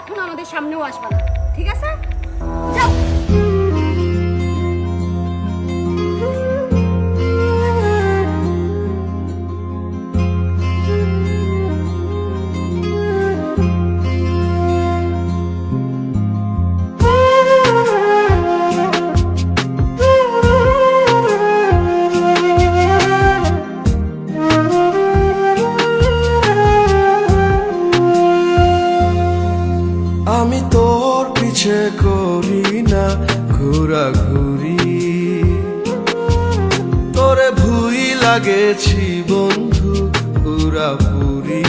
কখনো আমাদের সামনেও আসবে না, ঠিক আছে? যাও। আমি তোর পিছে করি না ঘোরাঘুরি, তোরে ভুই লাগেছি বন্ধু পুরাপুরি।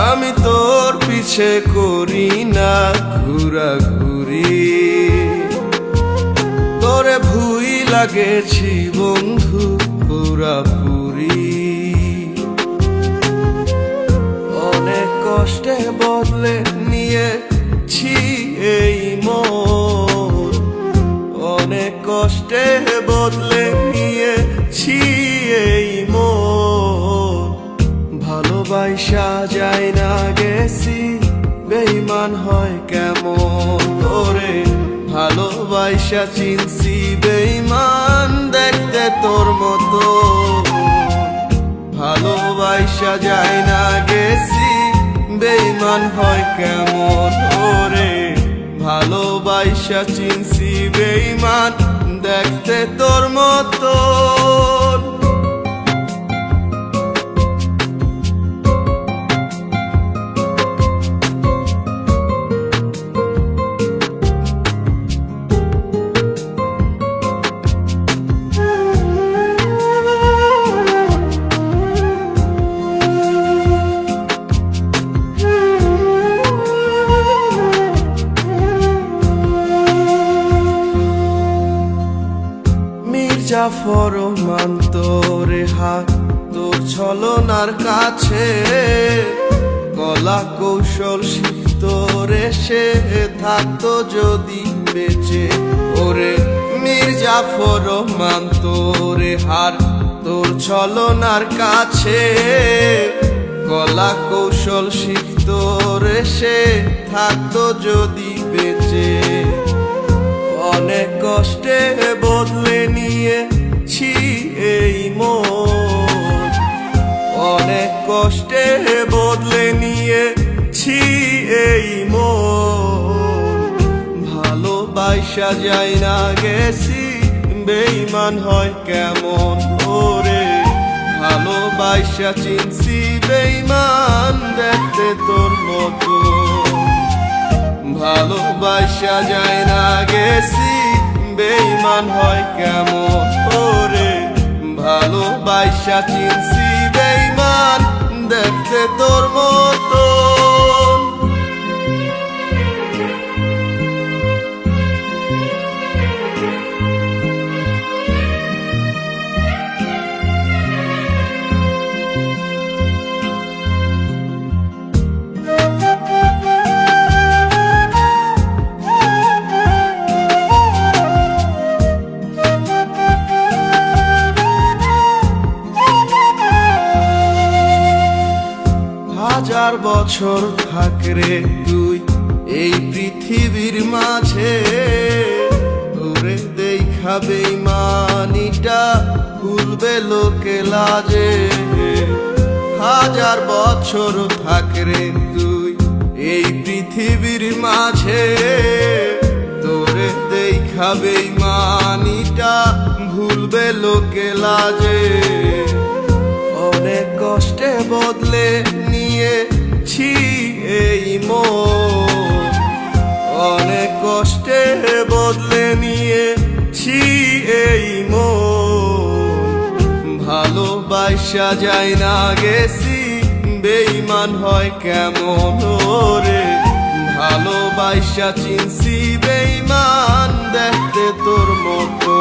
আমি তোর পিছে করি না ঘোরাঘুরি, তোরে ভুই লাগেছি বন্ধু পুরাপুরি। অনেক কষ্টে বদলে নিয়েছি এই মন, অনেক কষ্টে বদলে নিয়েছি এই মন। ভালোবাসা যায় না গেছি, বেঈমান হয় কেমন করে? ভালোবাসা চিনছি বেঈমান দেখতে তোর মতো। ভালোবাসা যায় না গেছি, বেঈমান হয় কেমন ওরে? ভালোবাসা চিনছি বেঈমান দেখতে তোর মতো। জাফর মান্তরে হাত তোর ছলনার কাছে, কলা কৌশল শিখতরে সে থাকতো যদি বেঁচে। ওরে মীর জাফর মান্তরে হার তোর ছলনার কাছে, কলা কৌশল শিখতরে সে থাকতো যদি বেঁচে। অনেক কষ্টে বদলে নিয়েছি এই মন, অনেক কষ্টে বদলে নিয়েছি এই মন। ভালোবাসা যায় না গেছি, বেঈমান হয় কেমন ওরে? ভালোবাসা চিনছি বেঈমান দেখতে তোর মতো। ভালোবাসা যায় না গেছি, বেঈমান হয় কেমন ওরে? ভালোবাসা চিনছি বেঈমান দেখতে তোর মতো। হাজার বছর থাকরে তুই এই পৃথিবীর মাঝে, ওরে দেখা বেঈমানিটা ভুলবে লোকে লাজে। হাজার বছর থাকরে তুই এই পৃথিবীর মাঝে, তোরে দেখা বেঈমানিটা ভুলবে লোকে লাজে। অনেক কষ্টে বদলে নিয়েছি এই মন, অনেক কষ্টে বদলে নিয়েছি এই মন। ভালোবাসা যায় না গেছি, বেঈমান হয় কেমন ওরে? ভালোবাসা চিনছি বেঈমান দেখতে তোর মতো।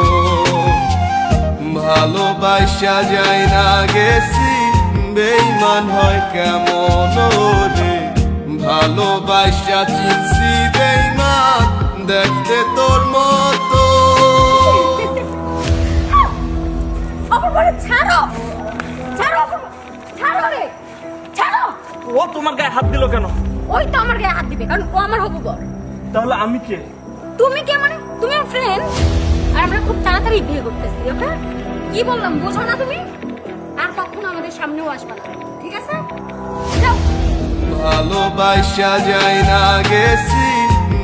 ভালোবাসা যায় না গেছি, বেঈমান হয় কেমন ওরে? ভালোবাসা চিনছি বেঈমান দেখতে তোর মতো। ছাড়ো ছাড়ো ছাড়ো রে ছাড়ো। ও তোমার গায়ে হাত দিল কেন? ওই তো আমার গায়ে হাত দিবে, কারণ ও আমার হবু বর। তাহলে আমি কে? তুমি কে মানে? তুমি আমার ফ্রেন্ড, আর আমরা খুব তাড়াতাড়ি বিয়ে করতেছি। ওকে, কি বললাম বোঝো না তুমি? আর কখনো আমাদের সামনেও আসবে না, ঠিক আছে? যাও। ভালোবাসা যায় না গেছি,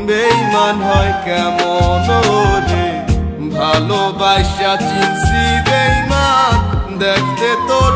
বেঈমান হয় কেমন রে? ভালোবাসা চিনছি বেঈমান, দেখতে তোর